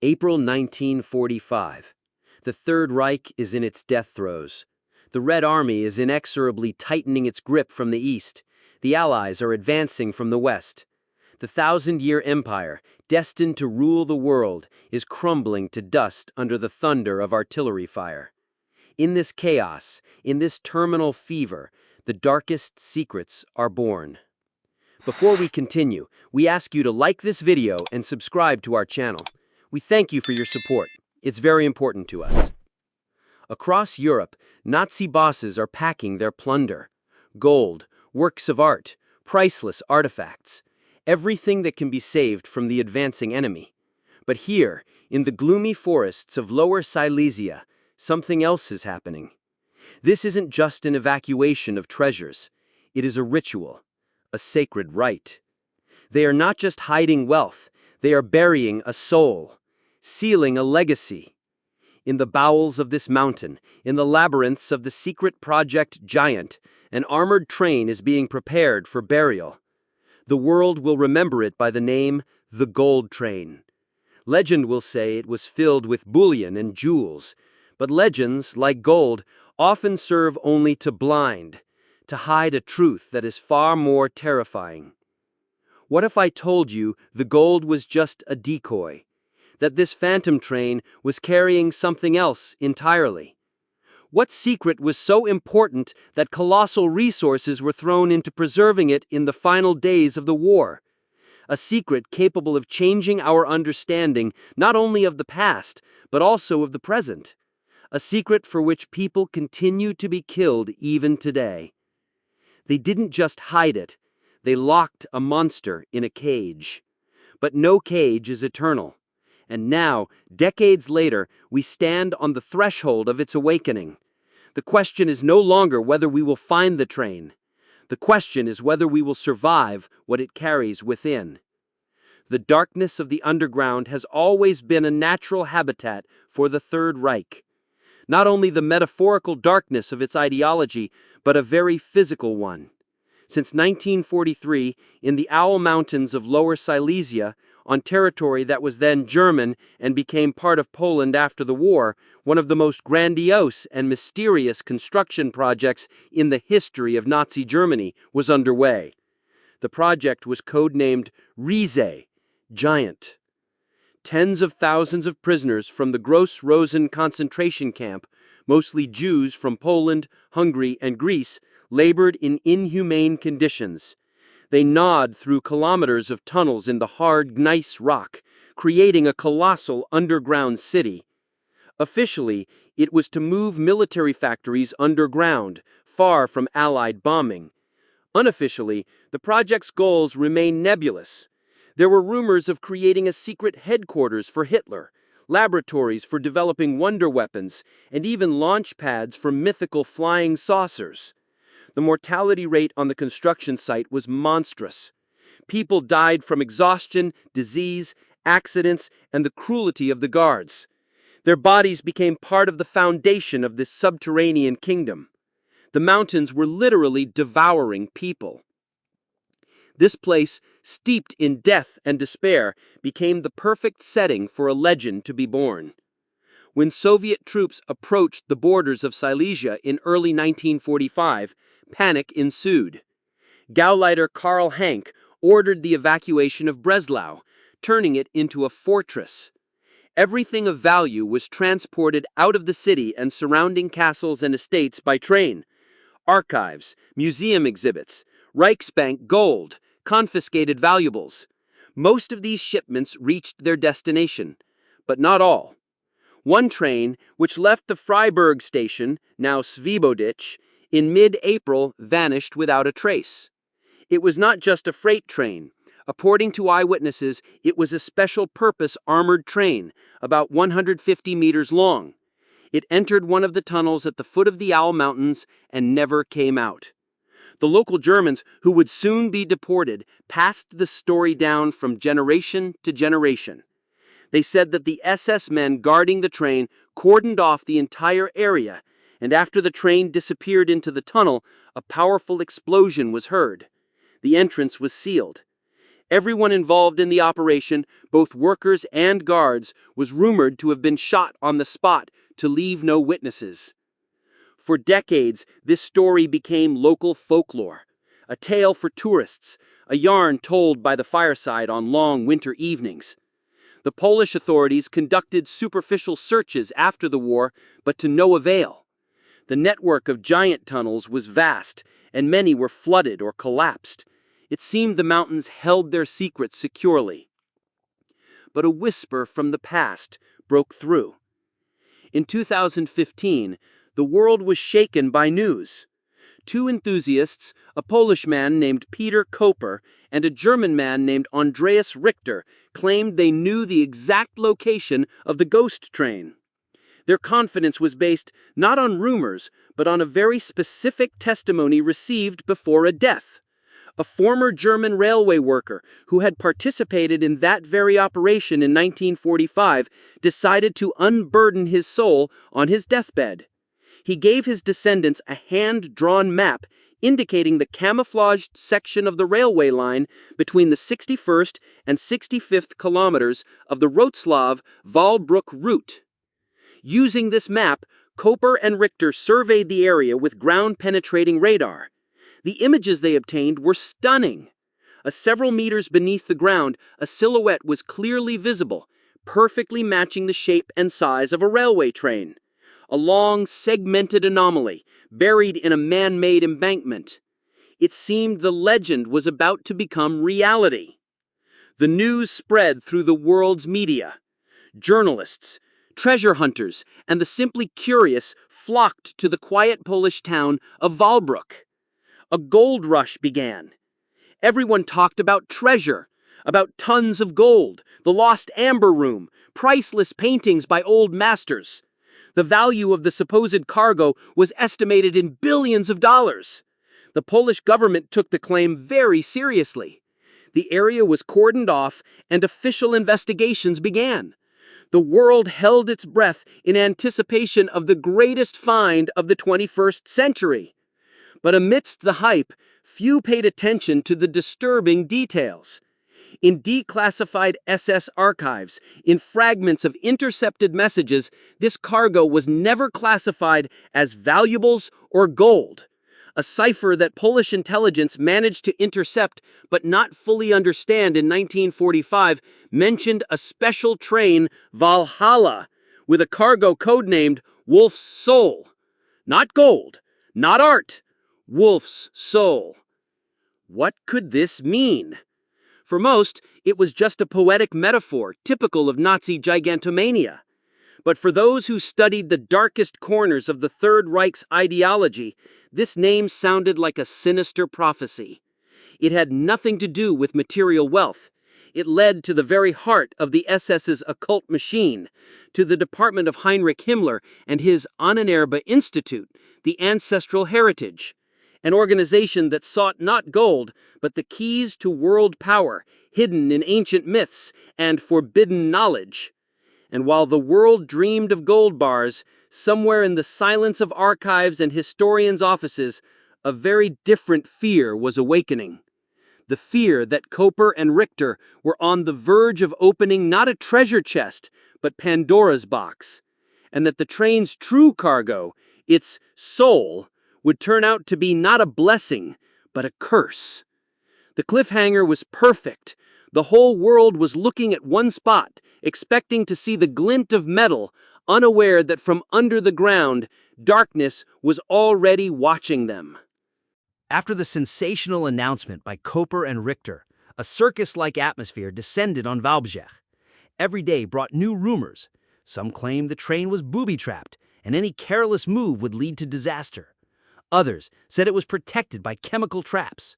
April 1945. The Third Reich is in its death throes. The Red Army is inexorably tightening its grip from the east. The Allies are advancing from the west. The thousand-year empire, destined to rule the world, is crumbling to dust under the thunder of artillery fire. In this chaos, in this terminal fever, the darkest secrets are born. Before we continue, we ask you to like this video and subscribe to our channel. We thank you for your support. It's very important to us. Across Europe, Nazi bosses are packing their plunder. Gold, works of art, priceless artifacts. Everything that can be saved from the advancing enemy. But here, in the gloomy forests of Lower Silesia, something else is happening. This isn't just an evacuation of treasures. It is a ritual, a sacred rite. They are not just hiding wealth, they are burying a soul, sealing a legacy. In the bowels of this mountain, in the labyrinths of the secret project Giant, an armored train is being prepared for burial. The world will remember it by the name the Gold Train. Legend will say it was filled with bullion and jewels, but legends, like gold, often serve only to blind, to hide a truth that is far more terrifying. What if I told you the gold was just a decoy, that this phantom train was carrying something else entirely? What secret was so important that colossal resources were thrown into preserving it in the final days of the war? A secret capable of changing our understanding not only of the past, but also of the present. A secret for which people continue to be killed even today. They didn't just hide it, they locked a monster in a cage. But no cage is eternal. And now, decades later, we stand on the threshold of its awakening. The question is no longer whether we will find the train. The question is whether we will survive what it carries within. The darkness of the underground has always been a natural habitat for the Third Reich. Not only the metaphorical darkness of its ideology, but a very physical one. Since 1943, in the Owl Mountains of Lower Silesia, on territory that was then German and became part of Poland after the war, one of the most grandiose and mysterious construction projects in the history of Nazi Germany was underway. The project was codenamed Riese, Giant. Tens of thousands of prisoners from the Gross-Rosen concentration camp, mostly Jews from Poland, Hungary, and Greece, labored in inhumane conditions. They gnawed through kilometers of tunnels in the hard gneiss rock, creating a colossal underground city. Officially, it was to move military factories underground, far from Allied bombing. Unofficially, the project's goals remain nebulous. There were rumors of creating a secret headquarters for Hitler, laboratories for developing wonder weapons, and even launch pads for mythical flying saucers. The mortality rate on the construction site was monstrous. People died from exhaustion, disease, accidents, and the cruelty of the guards. Their bodies became part of the foundation of this subterranean kingdom. The mountains were literally devouring people. This place, steeped in death and despair, became the perfect setting for a legend to be born. When Soviet troops approached the borders of Silesia in early 1945, panic ensued. Gauleiter Karl Hanke ordered the evacuation of Breslau, turning it into a fortress. Everything of value was transported out of the city and surrounding castles and estates by train. Archives, museum exhibits, Reichsbank gold, confiscated valuables. Most of these shipments reached their destination, but not all. One train, which left the Freiburg station, now Svobodich, in mid-April vanished without a trace. It was not just a freight train. According to eyewitnesses, it was a special-purpose armored train, about 150 meters long. It entered one of the tunnels at the foot of the Owl Mountains and never came out. The local Germans, who would soon be deported, passed the story down from generation to generation. They said that the SS men guarding the train cordoned off the entire area, and after the train disappeared into the tunnel, a powerful explosion was heard. The entrance was sealed. Everyone involved in the operation, both workers and guards, was rumored to have been shot on the spot to leave no witnesses. For decades, this story became local folklore, a tale for tourists, a yarn told by the fireside on long winter evenings. The Polish authorities conducted superficial searches after the war, but to no avail. The network of giant tunnels was vast, and many were flooded or collapsed. It seemed the mountains held their secrets securely. But a whisper from the past broke through. In 2015, the world was shaken by news. Two enthusiasts, a Polish man named Peter Koper and a German man named Andreas Richter, claimed they knew the exact location of the ghost train. Their confidence was based not on rumors, but on a very specific testimony received before a death. A former German railway worker who had participated in that very operation in 1945 decided to unburden his soul on his deathbed. He gave his descendants a hand-drawn map indicating the camouflaged section of the railway line between the 61st and 65th kilometers of the Wrocław-Walbrook route. Using this map, Koper and Richter surveyed the area with ground-penetrating radar. The images they obtained were stunning. Several meters beneath the ground, a silhouette was clearly visible, perfectly matching the shape and size of a railway train. A long, segmented anomaly, buried in a man-made embankment. It seemed the legend was about to become reality. The news spread through the world's media. Journalists, treasure hunters, and the simply curious flocked to the quiet Polish town of Walbrook. A gold rush began. Everyone talked about treasure, about tons of gold, the lost amber room, priceless paintings by old masters. The value of the supposed cargo was estimated in billions of dollars. The Polish government took the claim very seriously. The area was cordoned off and official investigations began. The world held its breath in anticipation of the greatest find of the 21st century. But amidst the hype, few paid attention to the disturbing details. In declassified SS archives, in fragments of intercepted messages, this cargo was never classified as valuables or gold. A cipher that Polish intelligence managed to intercept but not fully understand in 1945 mentioned a special train, Valhalla, with a cargo codenamed Wolf's Soul. Not gold, not art, Wolf's Soul. What could this mean? For most, it was just a poetic metaphor typical of Nazi gigantomania. But for those who studied the darkest corners of the Third Reich's ideology, this name sounded like a sinister prophecy. It had nothing to do with material wealth. It led to the very heart of the SS's occult machine, to the department of Heinrich Himmler and his Ahnenerbe Institute, the ancestral heritage. An organization that sought not gold, but the keys to world power, hidden in ancient myths and forbidden knowledge. And while the world dreamed of gold bars, somewhere in the silence of archives and historians' offices, a very different fear was awakening. The fear that Koper and Richter were on the verge of opening not a treasure chest, but Pandora's box, and that the train's true cargo, its soul, would turn out to be not a blessing, but a curse. The cliffhanger was perfect. The whole world was looking at one spot, expecting to see the glint of metal, unaware that from under the ground, darkness was already watching them. After the sensational announcement by Koper and Richter, a circus-like atmosphere descended on Wałbrzych. Every day brought new rumors. Some claimed the train was booby-trapped, and any careless move would lead to disaster. Others said it was protected by chemical traps.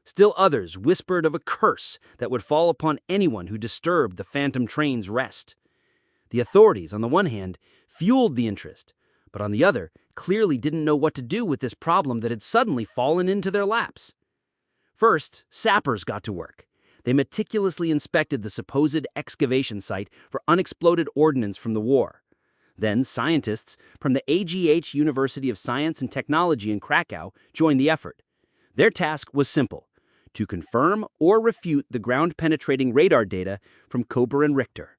Still others whispered of a curse that would fall upon anyone who disturbed the phantom train's rest. The authorities, on the one hand, fueled the interest, but on the other, clearly didn't know what to do with this problem that had suddenly fallen into their laps. First, sappers got to work. They meticulously inspected the supposed excavation site for unexploded ordnance from the war. Then scientists from the AGH University of Science and Technology in Krakow joined the effort. Their task was simple: to confirm or refute the ground-penetrating radar data from Koper and Richter.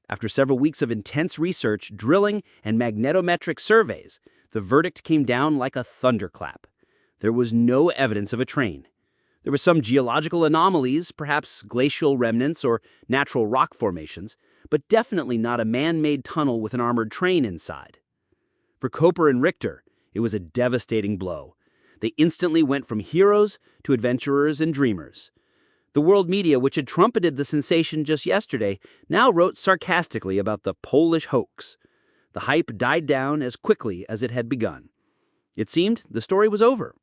After several weeks of intense research, drilling, and magnetometric surveys, the verdict came down like a thunderclap. There was no evidence of a train. There were some geological anomalies, perhaps glacial remnants or natural rock formations, but definitely not a man-made tunnel with an armored train inside. For Koper and Richter, it was a devastating blow. They instantly went from heroes to adventurers and dreamers. The world media, which had trumpeted the sensation just yesterday, now wrote sarcastically about the Polish hoax. The hype died down as quickly as it had begun. It seemed the story was over.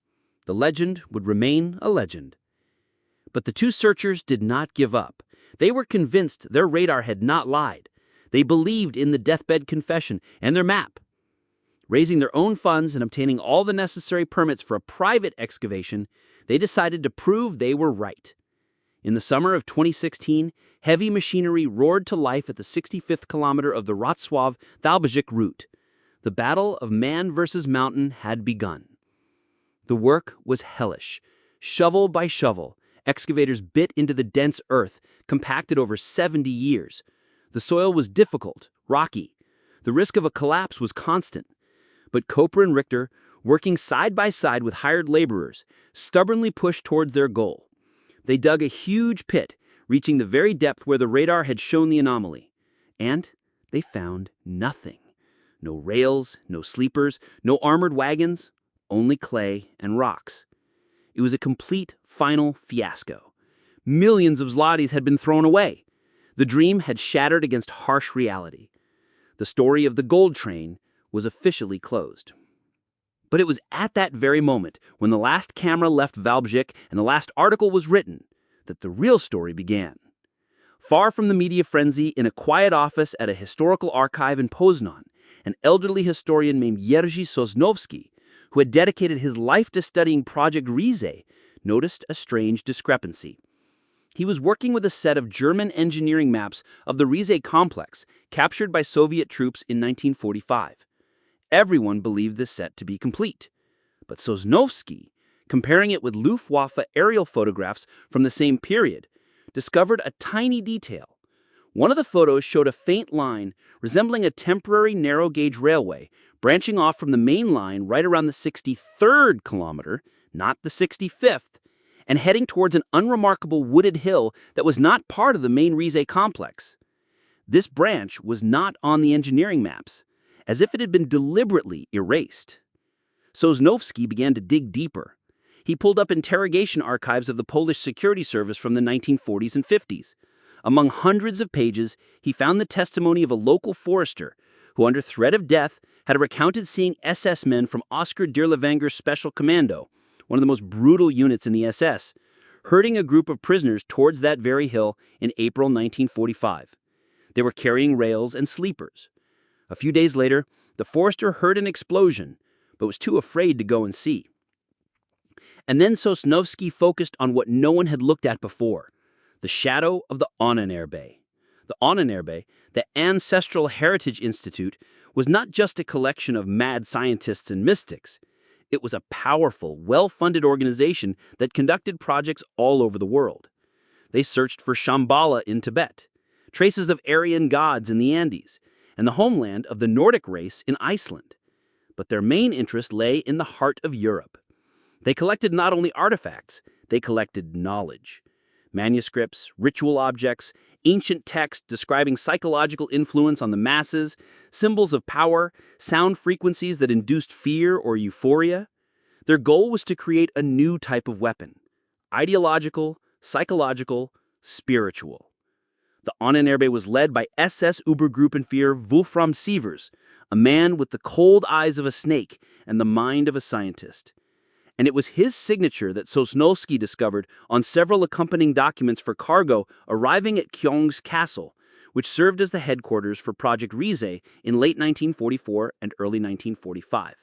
The legend would remain a legend. But the two searchers did not give up. They were convinced their radar had not lied. They believed in the deathbed confession and their map. Raising their own funds and obtaining all the necessary permits for a private excavation, they decided to prove they were right. In the summer of 2016, heavy machinery roared to life at the 65th kilometer of the Wrocław-Wałbrzych route. The battle of man versus mountain had begun. The work was hellish. Shovel by shovel, excavators bit into the dense earth, compacted over 70 years. The soil was difficult, rocky. The risk of a collapse was constant. But Koper and Richter, working side by side with hired laborers, stubbornly pushed towards their goal. They dug a huge pit, reaching the very depth where the radar had shown the anomaly. And they found nothing. No rails, no sleepers, no armored wagons, only clay and rocks. It was a complete, final fiasco. Millions of zlotys had been thrown away. The dream had shattered against harsh reality. The story of the gold train was officially closed. But it was at that very moment, when the last camera left Wałbrzych and the last article was written, that the real story began. Far from the media frenzy, in a quiet office at a historical archive in Poznan, an elderly historian named Jerzy Sosnowski, who had dedicated his life to studying Project Rize, noticed a strange discrepancy. He was working with a set of German engineering maps of the Rize complex captured by Soviet troops in 1945. Everyone believed this set to be complete. But Sosnowski, comparing it with Luftwaffe aerial photographs from the same period, discovered a tiny detail. One of the photos showed a faint line resembling a temporary narrow-gauge railway branching off from the main line right around the 63rd kilometer, not the 65th, and heading towards an unremarkable wooded hill that was not part of the main Rize complex. This branch was not on the engineering maps, as if it had been deliberately erased. Sosnowski began to dig deeper. He pulled up interrogation archives of the Polish security service from the 1940s and 50s. Among hundreds of pages, he found the testimony of a local forester who, under threat of death, had recounted seeing SS men from Oscar Dirlewanger's Special Commando, one of the most brutal units in the SS, herding a group of prisoners towards that very hill in April 1945. They were carrying rails and sleepers. A few days later, the forester heard an explosion, but was too afraid to go and see. And then Sosnowski focused on what no one had looked at before, the shadow of the Ahnenerbe. The Ahnenerbe, the Ancestral Heritage Institute, was not just a collection of mad scientists and mystics. It was a powerful, well-funded organization that conducted projects all over the world. They searched for Shambhala in Tibet, traces of Aryan gods in the Andes, and the homeland of the Nordic race in Iceland. But their main interest lay in the heart of Europe. They collected not only artifacts, they collected knowledge. Manuscripts, ritual objects, ancient texts describing psychological influence on the masses, symbols of power, sound frequencies that induced fear or euphoria. Their goal was to create a new type of weapon: ideological, psychological, spiritual. The Ahnenerbe was led by SS Obergruppenführer Wolfram Sievers, a man with the cold eyes of a snake and the mind of a scientist. And it was his signature that Sosnowski discovered on several accompanying documents for cargo arriving at Kyong's castle, which served as the headquarters for Project Rize in late 1944 and early 1945.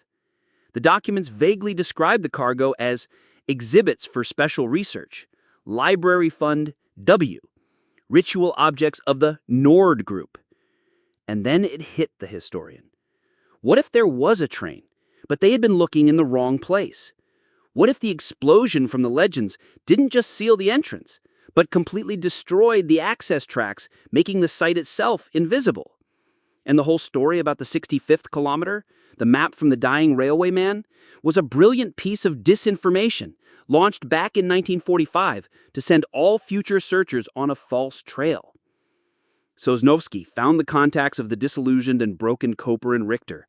The documents vaguely described the cargo as exhibits for special research, Library Fund W, ritual objects of the Nord Group. And then it hit the historian. What if there was a train, but they had been looking in the wrong place? What if the explosion from the legends didn't just seal the entrance, but completely destroyed the access tracks, making the site itself invisible? And the whole story about the 65th kilometer, the map from the dying railway man, was a brilliant piece of disinformation launched back in 1945 to send all future searchers on a false trail. Sosnovsky found the contacts of the disillusioned and broken Koper and Richter.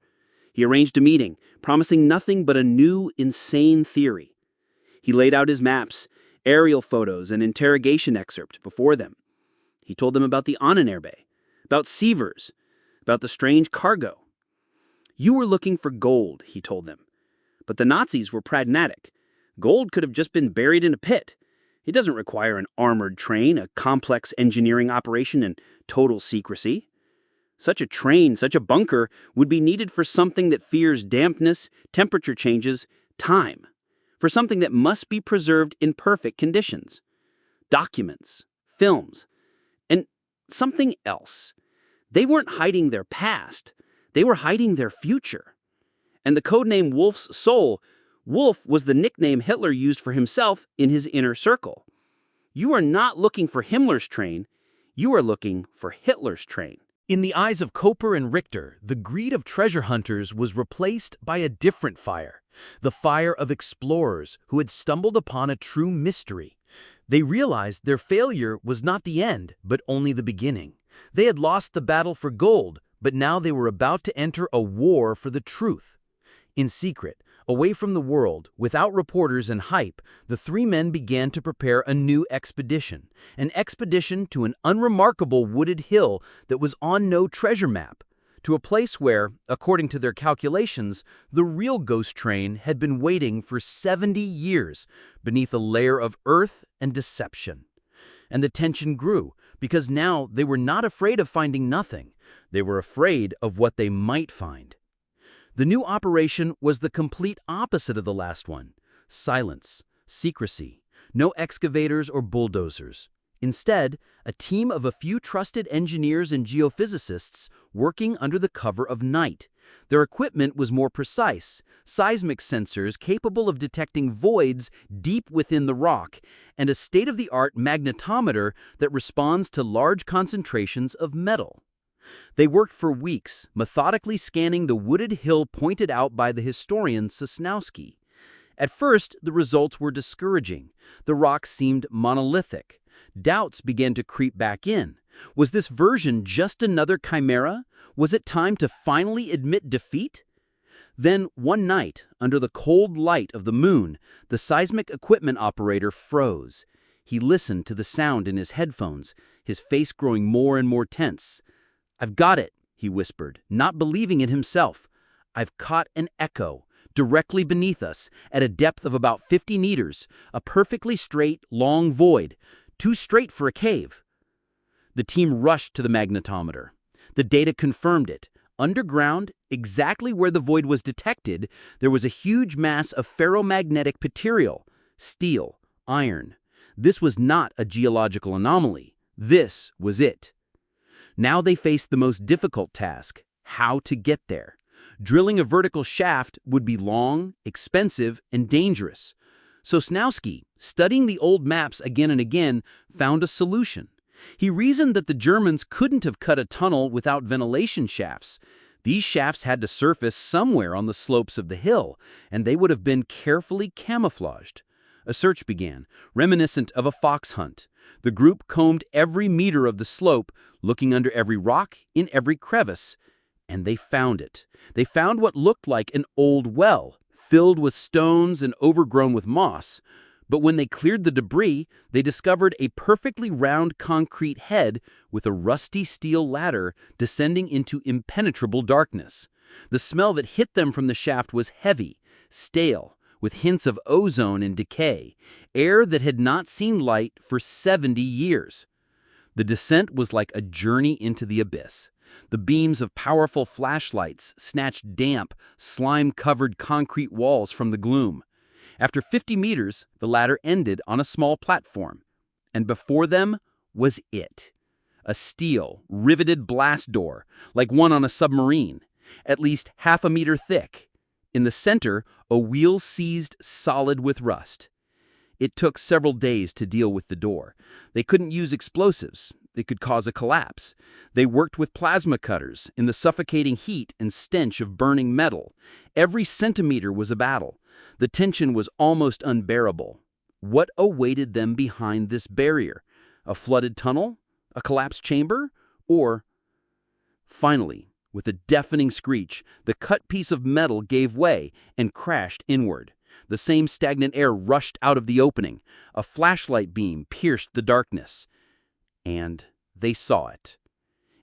He arranged a meeting, promising nothing but a new, insane theory. He laid out his maps, aerial photos, and interrogation excerpt before them. He told them about the Ahnenerbe, about Sievers, about the strange cargo. You were looking for gold, he told them. But the Nazis were pragmatic. Gold could have just been buried in a pit. It doesn't require an armored train, a complex engineering operation, and total secrecy. Such a train, such a bunker, would be needed for something that fears dampness, temperature changes, time. For something that must be preserved in perfect conditions. Documents, films, and something else. They weren't hiding their past. They were hiding their future. And the codename Wolf's Soul, Wolf was the nickname Hitler used for himself in his inner circle. You are not looking for Himmler's train. You are looking for Hitler's train. In the eyes of Koper and Richter, the greed of treasure hunters was replaced by a different fire, the fire of explorers who had stumbled upon a true mystery. They realized their failure was not the end, but only the beginning. They had lost the battle for gold, but now they were about to enter a war for the truth. In secret, away from the world, without reporters and hype, the three men began to prepare a new expedition, an expedition to an unremarkable wooded hill that was on no treasure map, to a place where, according to their calculations, the real ghost train had been waiting for 70 years beneath a layer of earth and deception. And the tension grew, because now they were not afraid of finding nothing. They were afraid of what they might find. The new operation was the complete opposite of the last one. Silence, secrecy, no excavators or bulldozers. Instead, a team of a few trusted engineers and geophysicists working under the cover of night. Their equipment was more precise, seismic sensors capable of detecting voids deep within the rock, and a state-of-the-art magnetometer that responds to large concentrations of metal. They worked for weeks, methodically scanning the wooded hill pointed out by the historian Sosnowski. At first, the results were discouraging. The rock seemed monolithic. Doubts began to creep back in. Was this version just another chimera? Was it time to finally admit defeat? Then, one night, under the cold light of the moon, the seismic equipment operator froze. He listened to the sound in his headphones, his face growing more and more tense. "I've got it," he whispered, not believing it himself. "I've caught an echo, directly beneath us, at a depth of about 50 meters, a perfectly straight, long void, too straight for a cave." The team rushed to the magnetometer. The data confirmed it. Underground, exactly where the void was detected, there was a huge mass of ferromagnetic material, steel, iron. This was not a geological anomaly. This was it. Now they faced the most difficult task: how to get there. Drilling a vertical shaft would be long, expensive, and dangerous. Sosnowski, studying the old maps again and again, found a solution. He reasoned that the Germans couldn't have cut a tunnel without ventilation shafts. These shafts had to surface somewhere on the slopes of the hill, and they would have been carefully camouflaged. A search began, reminiscent of a fox hunt. The group combed every meter of the slope, looking under every rock, in every crevice. And they found it. They found what looked like an old well, filled with stones and overgrown with moss. But when they cleared the debris, they discovered a perfectly round concrete head with a rusty steel ladder descending into impenetrable darkness. The smell that hit them from the shaft was heavy, stale, with hints of ozone and decay, air that had not seen light for 70 years. The descent was like a journey into the abyss. The beams of powerful flashlights snatched damp, slime-covered concrete walls from the gloom. After 50 meters, the ladder ended on a small platform. And before them was it. A steel, riveted blast door, like one on a submarine, at least half a meter thick. In the center, a wheel seized solid with rust. It took several days to deal with the door. They couldn't use explosives. It could cause a collapse. They worked with plasma cutters in the suffocating heat and stench of burning metal. Every centimeter was a battle. The tension was almost unbearable. What awaited them behind this barrier? A flooded tunnel? A collapsed chamber? Or... Finally, with a deafening screech, the cut piece of metal gave way and crashed inward. The same stagnant air rushed out of the opening. A flashlight beam pierced the darkness. And they saw it.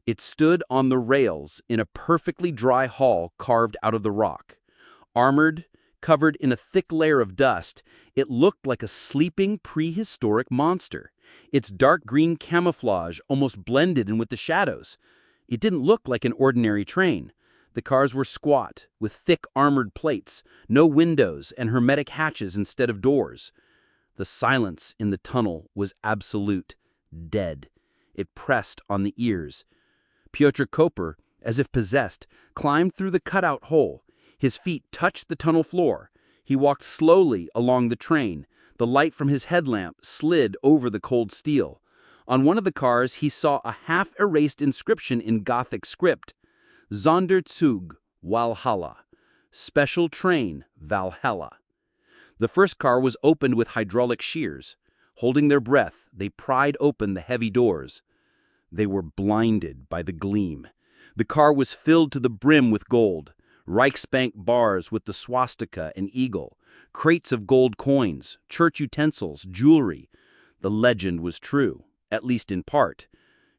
It stood on the rails in a perfectly dry hall carved out of the rock. Armored, covered in a thick layer of dust, it looked like a sleeping prehistoric monster. Its dark green camouflage almost blended in with the shadows. It didn't look like an ordinary train. The cars were squat, with thick armored plates, no windows and hermetic hatches instead of doors. The silence in the tunnel was absolute, dead. It pressed on the ears. Pyotr Koper, as if possessed, climbed through the cutout hole. His feet touched the tunnel floor. He walked slowly along the train. The light from his headlamp slid over the cold steel. On one of the cars, he saw a half-erased inscription in Gothic script. Sonderzug, Walhalla. Special Train, Valhalla. The first car was opened with hydraulic shears. Holding their breath, they pried open the heavy doors. They were blinded by the gleam. The car was filled to the brim with gold. Reichsbank bars with the swastika and eagle. Crates of gold coins, church utensils, jewelry. The legend was true, at least in part.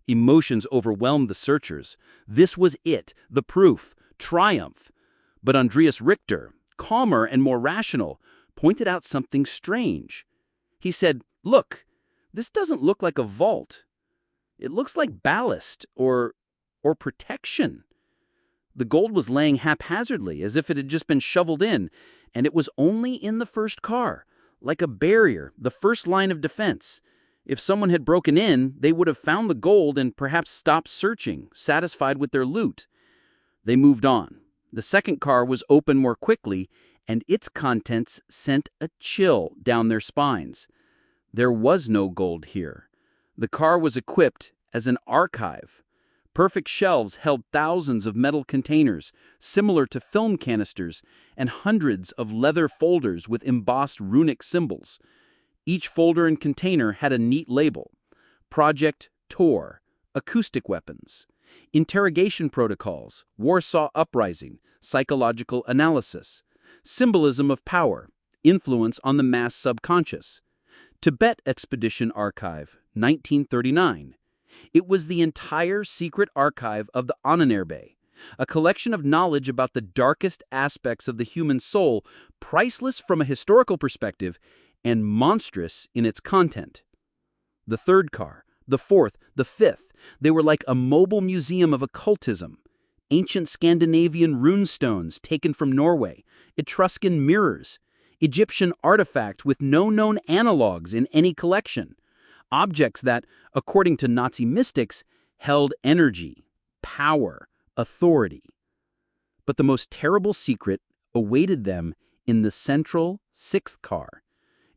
Emotions overwhelmed the searchers. This was it, the proof, triumph. But Andreas Richter, calmer and more rational, pointed out something strange. He said, "Look, this doesn't look like a vault. It looks like ballast or protection." The gold was laying haphazardly, as if it had just been shoveled in, and it was only in the first car, like a barrier, the first line of defense. If someone had broken in, they would have found the gold and perhaps stopped searching, satisfied with their loot. They moved on. The second car was opened more quickly, and its contents sent a chill down their spines. There was no gold here. The car was equipped as an archive. Perfect shelves held thousands of metal containers, similar to film canisters, and hundreds of leather folders with embossed runic symbols. Each folder and container had a neat label: Project Tor, acoustic weapons, interrogation protocols, Warsaw Uprising, psychological analysis, symbolism of power, influence on the mass subconscious, Tibet Expedition Archive, 1939. It was the entire secret archive of the Ahnenerbe, a collection of knowledge about the darkest aspects of the human soul, priceless from a historical perspective and monstrous in its content. The third car, the fourth, the fifth, they were like a mobile museum of occultism. Ancient Scandinavian runestones taken from Norway, Etruscan mirrors, Egyptian artifact with no known analogues in any collection, objects that, according to Nazi mystics, held energy, power, authority. But the most terrible secret awaited them in the central sixth car.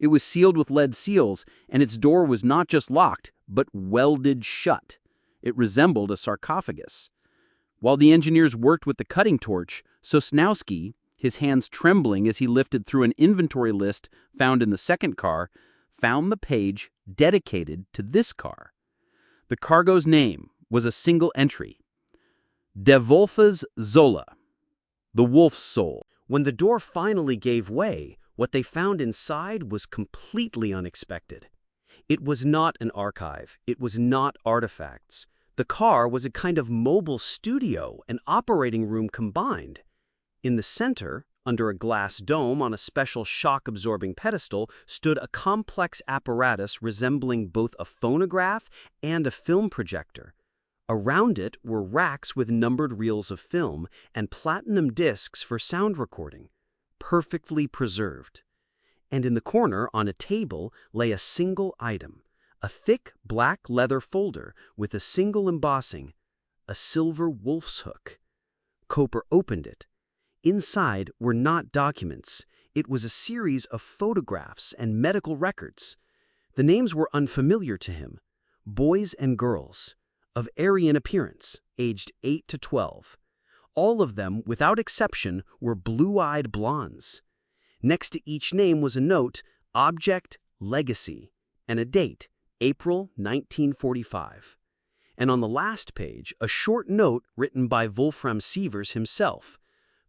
It was sealed with lead seals, and its door was not just locked, but welded shut. It resembled a sarcophagus. While the engineers worked with the cutting torch, Sosnowski, his hands trembling as he lifted through an inventory list found in the second car, found the page dedicated to this car. The cargo's name was a single entry: De Wolfes Zola, the wolf's soul. When the door finally gave way, what they found inside was completely unexpected. It was not an archive. It was not artifacts. The car was a kind of mobile studio and operating room combined. In the center, under a glass dome on a special shock-absorbing pedestal, stood a complex apparatus resembling both a phonograph and a film projector. Around it were racks with numbered reels of film and platinum discs for sound recording, perfectly preserved. And in the corner, on a table, lay a single item, a thick black leather folder with a single embossing, a silver wolf's hook. Koper opened it. Inside were not documents. It was a series of photographs and medical records. The names were unfamiliar to him. Boys and girls, of Aryan appearance, aged 8 to 12. All of them, without exception, were blue-eyed blondes. Next to each name was a note, Object, Legacy, and a date, April 1945. And on the last page, a short note written by Wolfram Sievers himself.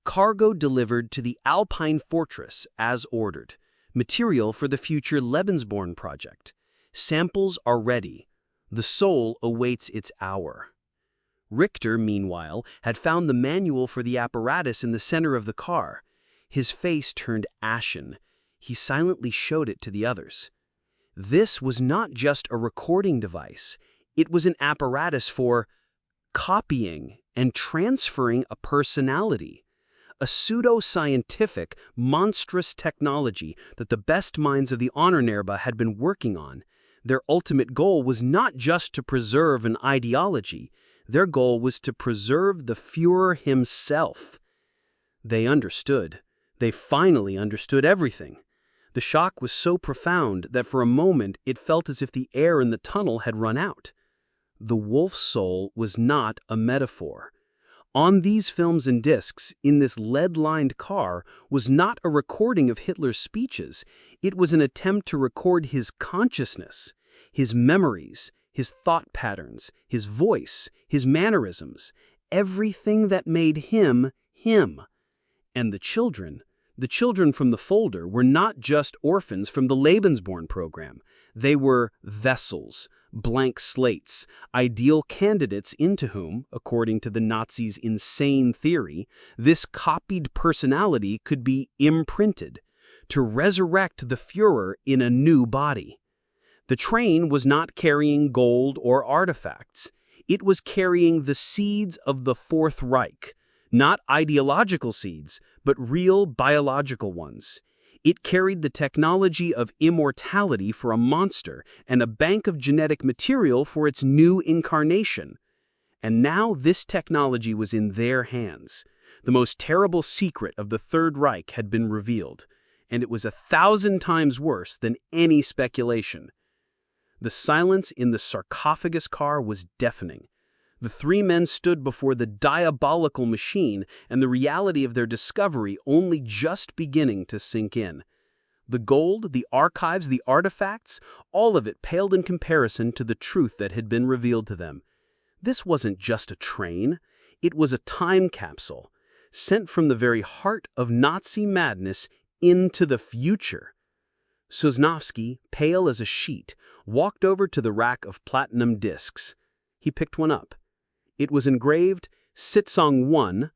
Cargo delivered to the Alpine Fortress as ordered. Material for the future Lebensborn project. Samples are ready. The soul awaits its hour. Richter, meanwhile, had found the manual for the apparatus in the center of the car. His face turned ashen. He silently showed it to the others. This was not just a recording device. It was an apparatus for copying and transferring a personality. A pseudo-scientific, monstrous technology that the best minds of the Honornerba had been working on. Their ultimate goal was not just to preserve an ideology. Their goal was to preserve the Führer himself. They understood. They finally understood everything. The shock was so profound that for a moment it felt as if the air in the tunnel had run out. The wolf's soul was not a metaphor. On these films and discs, in this lead-lined car, was not a recording of Hitler's speeches. It was an attempt to record his consciousness, his memories, his thought patterns, his voice, his mannerisms, everything that made him, him. And the children from the folder were not just orphans from the Lebensborn program. They were vessels, blank slates, ideal candidates into whom, according to the Nazis' insane theory, this copied personality could be imprinted, to resurrect the Führer in a new body. The train was not carrying gold or artifacts. It was carrying the seeds of the Fourth Reich, not ideological seeds, but real biological ones. It carried the technology of immortality for a monster and a bank of genetic material for its new incarnation. And now this technology was in their hands. The most terrible secret of the Third Reich had been revealed, and it was 1,000 times worse than any speculation. The silence in the sarcophagus car was deafening. The three men stood before the diabolical machine, and the reality of their discovery only just beginning to sink in. The gold, the archives, the artifacts, all of it paled in comparison to the truth that had been revealed to them. This wasn't just a train. It was a time capsule, sent from the very heart of Nazi madness into the future. Sosnowski, pale as a sheet, walked over to the rack of platinum discs. He picked one up. It was engraved Sitzung 1,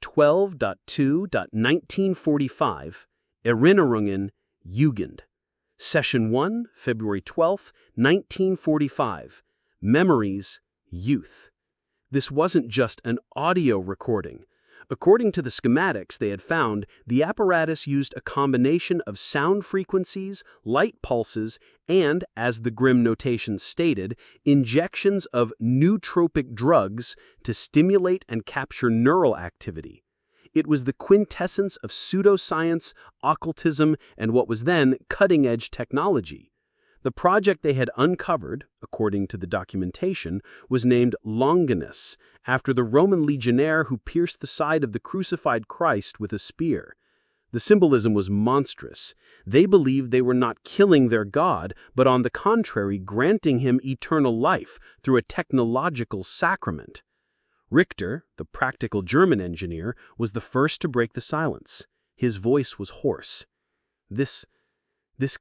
12.2.1945, Erinnerungen, Jugend. Session 1, February 12, 1945, Memories, Youth. This wasn't just an audio recording. According to the schematics they had found, the apparatus used a combination of sound frequencies, light pulses, and, as the grim notation stated, injections of nootropic drugs to stimulate and capture neural activity. It was the quintessence of pseudoscience, occultism, and what was then cutting-edge technology. The project they had uncovered, according to the documentation, was named Longinus, after the Roman legionnaire who pierced the side of the crucified Christ with a spear. The symbolism was monstrous. They believed they were not killing their God, but on the contrary granting him eternal life through a technological sacrament. Richter, the practical German engineer, was the first to break the silence. His voice was hoarse. This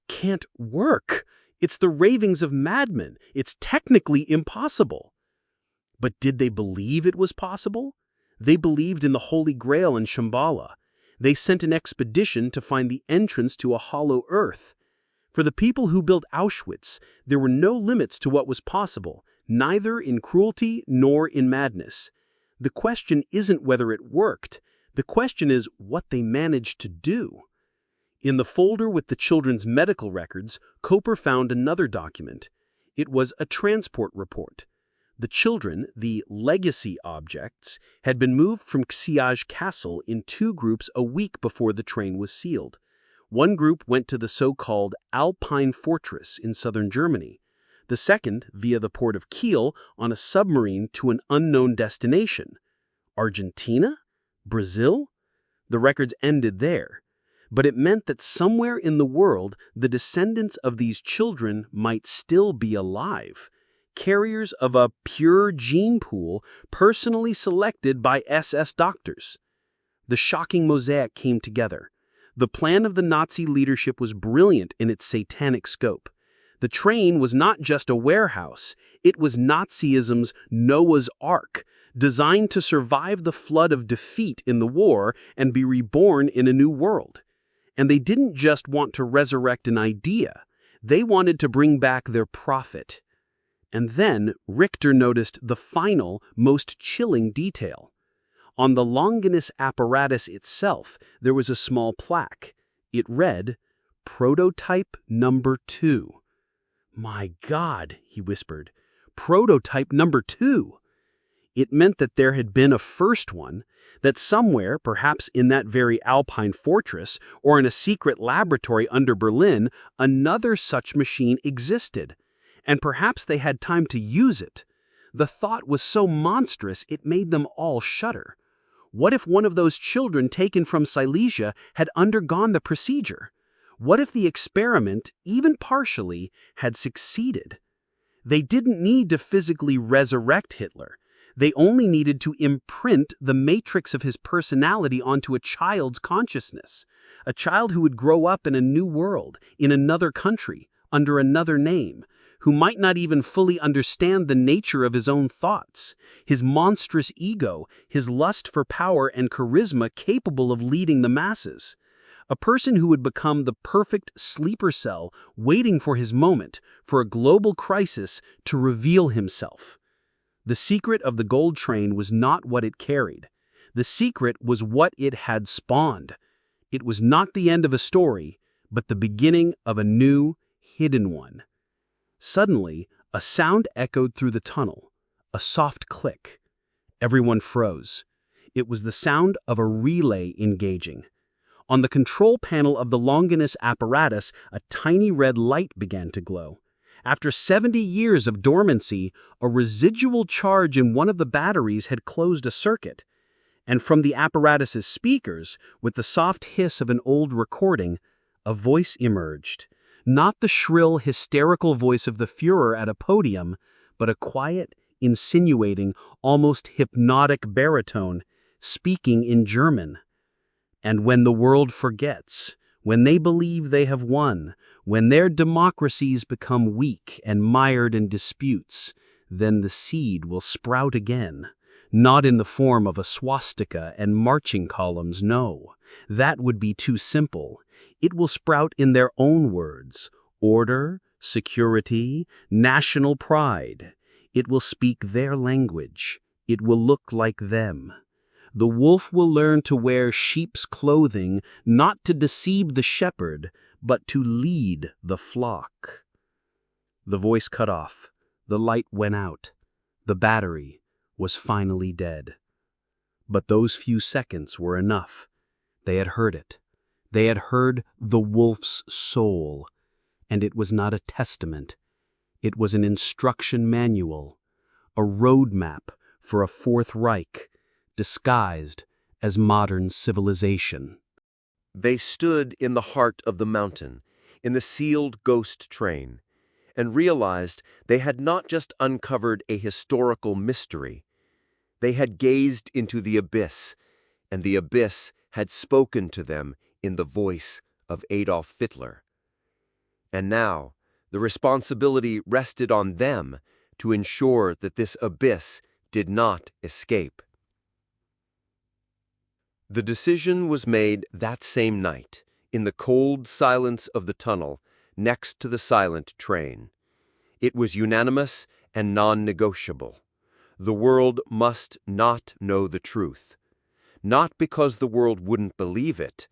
can't work. It's the ravings of madmen. It's technically impossible. But did they believe it was possible? They believed in the Holy Grail in Shambhala. They sent an expedition to find the entrance to a hollow earth. For the people who built Auschwitz, there were no limits to what was possible, neither in cruelty nor in madness. The question isn't whether it worked. The question is what they managed to do. In the folder with the children's medical records, Koper found another document. It was a transport report. The children, the legacy objects, had been moved from Xiage Castle in two groups a week before the train was sealed. One group went to the so-called Alpine Fortress in southern Germany. The second, via the port of Kiel, on a submarine to an unknown destination. Argentina? Brazil? The records ended there. But it meant that somewhere in the world, the descendants of these children might still be alive, carriers of a pure gene pool personally selected by SS doctors. The shocking mosaic came together. The plan of the Nazi leadership was brilliant in its satanic scope. The train was not just a warehouse, it was Nazism's Noah's Ark, designed to survive the flood of defeat in the war and be reborn in a new world. And they didn't just want to resurrect an idea, they wanted to bring back their prophet. And then Richter noticed the final, most chilling detail. On the Longinus apparatus itself, there was a small plaque. It read, "Prototype number 2." "My God," he whispered, "prototype number 2." It meant that there had been a first one, that somewhere, perhaps in that very Alpine fortress or in a secret laboratory under Berlin, another such machine existed. And perhaps they had time to use it. The thought was so monstrous it made them all shudder. What if one of those children taken from Silesia had undergone the procedure? What if the experiment, even partially, had succeeded? They didn't need to physically resurrect Hitler. They only needed to imprint the matrix of his personality onto a child's consciousness, a child who would grow up in a new world, in another country, under another name, who might not even fully understand the nature of his own thoughts, his monstrous ego, his lust for power and charisma capable of leading the masses. A person who would become the perfect sleeper cell waiting for his moment, for a global crisis to reveal himself. The secret of the gold train was not what it carried. The secret was what it had spawned. It was not the end of a story, but the beginning of a new, hidden one. Suddenly, a sound echoed through the tunnel, a soft click. Everyone froze. It was the sound of a relay engaging. On the control panel of the Longinus apparatus, a tiny red light began to glow. After 70 years of dormancy, a residual charge in one of the batteries had closed a circuit. And from the apparatus's speakers, with the soft hiss of an old recording, a voice emerged. Not the shrill, hysterical voice of the Führer at a podium, but a quiet, insinuating, almost hypnotic baritone, speaking in German. And when the world forgets, when they believe they have won, when their democracies become weak and mired in disputes, then the seed will sprout again. Not in the form of a swastika and marching columns, no. That would be too simple. It will sprout in their own words: order, security, national pride. It will speak their language. It will look like them. The wolf will learn to wear sheep's clothing, not to deceive the shepherd, but to lead the flock. The voice cut off. The light went out. The battery was finally dead. But those few seconds were enough. They had heard it. They had heard the wolf's soul. And it was not a testament. It was an instruction manual, a roadmap for a Fourth Reich, disguised as modern civilization. They stood in the heart of the mountain, in the sealed ghost train, and realized they had not just uncovered a historical mystery. They had gazed into the abyss, and the abyss had spoken to them in the voice of Adolf Hitler. And now, the responsibility rested on them to ensure that this abyss did not escape. The decision was made that same night, in the cold silence of the tunnel, next to the silent train. It was unanimous and non-negotiable. The world must not know the truth, not because the world wouldn't believe it,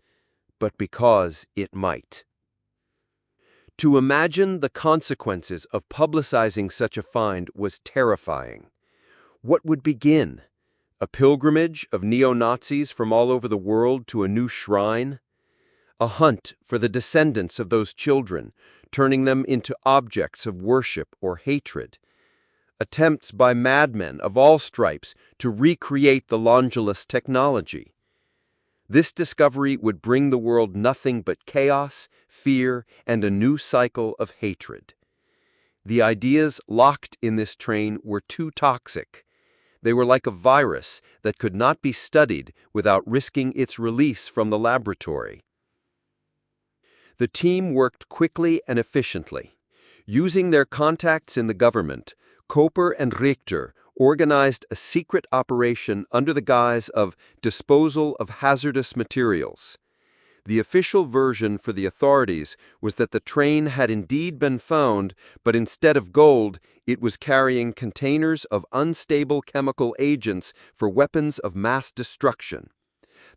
but because it might. To imagine the consequences of publicizing such a find was terrifying. What would begin? A pilgrimage of neo-Nazis from all over the world to a new shrine? A hunt for the descendants of those children, turning them into objects of worship or hatred? Attempts by madmen of all stripes to recreate the Longulus technology? This discovery would bring the world nothing but chaos, fear, and a new cycle of hatred. The ideas locked in this train were too toxic. They were like a virus that could not be studied without risking its release from the laboratory. The team worked quickly and efficiently. Using their contacts in the government, Koper and Richter organized a secret operation under the guise of disposal of hazardous materials. The official version for the authorities was that the train had indeed been found, but instead of gold, it was carrying containers of unstable chemical agents for weapons of mass destruction.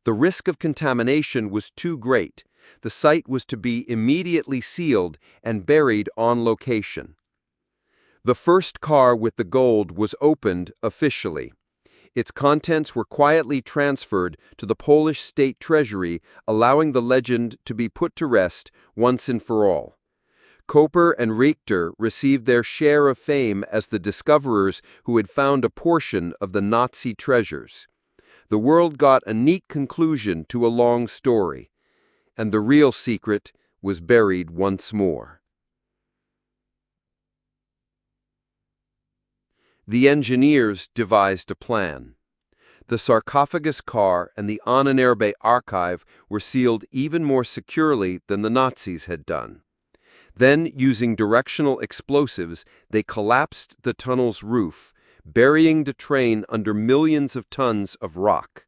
The risk of contamination was too great. The site was to be immediately sealed and buried on location. The first car with the gold was opened officially. Its contents were quietly transferred to the Polish state treasury, allowing the legend to be put to rest once and for all. Koper and Richter received their share of fame as the discoverers who had found a portion of the Nazi treasures. The world got a neat conclusion to a long story, and the real secret was buried once more. The engineers devised a plan. The sarcophagus car and the Ahnenerbe archive were sealed even more securely than the Nazis had done. Then, using directional explosives, they collapsed the tunnel's roof, burying the train under millions of tons of rock.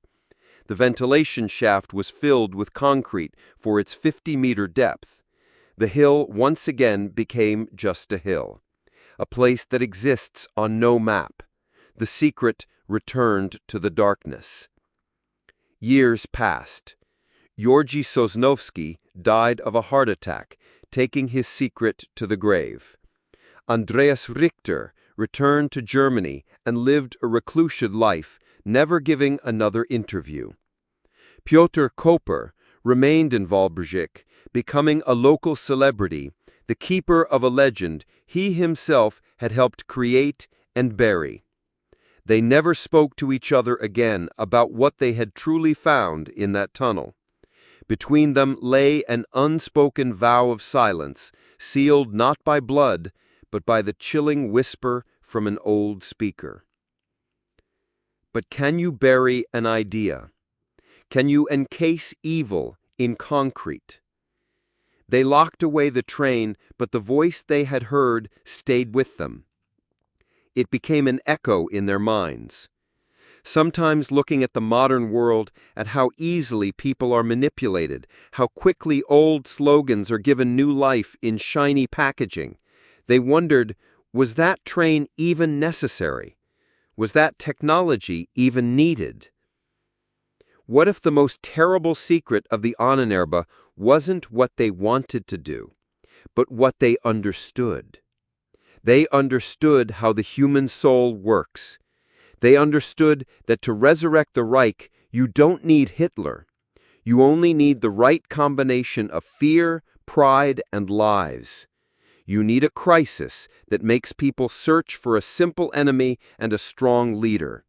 The ventilation shaft was filled with concrete for its 50-meter depth. The hill once again became just a hill. A place that exists on no map. The secret returned to the darkness. Years passed. Georgy Sosnovsky died of a heart attack, taking his secret to the grave. Andreas Richter returned to Germany and lived a reclusive life, never giving another interview. Piotr Koper remained in Wałbrzych, becoming a local celebrity, the keeper of a legend he himself had helped create and bury. They never spoke to each other again about what they had truly found in that tunnel. Between them lay an unspoken vow of silence, sealed not by blood, but by the chilling whisper from an old speaker. But can you bury an idea? Can you encase evil in concrete? They locked away the train, but the voice they had heard stayed with them. It became an echo in their minds. Sometimes looking at the modern world, at how easily people are manipulated, how quickly old slogans are given new life in shiny packaging, they wondered, was that train even necessary? Was that technology even needed? What if the most terrible secret of the Ahnenerbe wasn't what they wanted to do, but what they understood? They understood how the human soul works. They understood that to resurrect the Reich, you don't need Hitler. You only need the right combination of fear, pride, and lies. You need a crisis that makes people search for a simple enemy and a strong leader.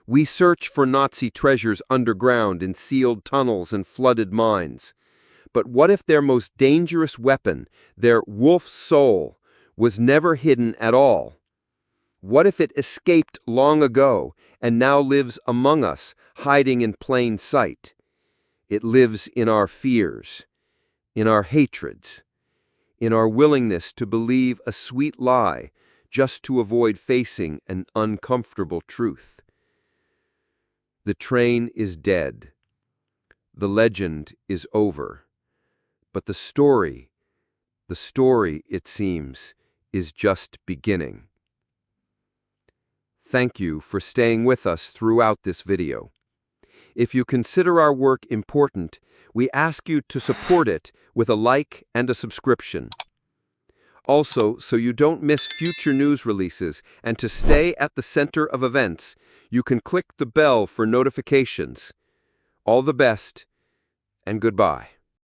We search for Nazi treasures underground in sealed tunnels and flooded mines. But what if their most dangerous weapon, their wolf's soul, was never hidden at all? What if it escaped long ago and now lives among us, hiding in plain sight? It lives in our fears, in our hatreds, in our willingness to believe a sweet lie just to avoid facing an uncomfortable truth. The train is dead. The legend is over. But the story, it seems, is just beginning. Thank you for staying with us throughout this video. If you consider our work important, we ask you to support it with a like and a subscription. Also, so you don't miss future news releases and to stay at the center of events, you can click the bell for notifications. All the best, and goodbye.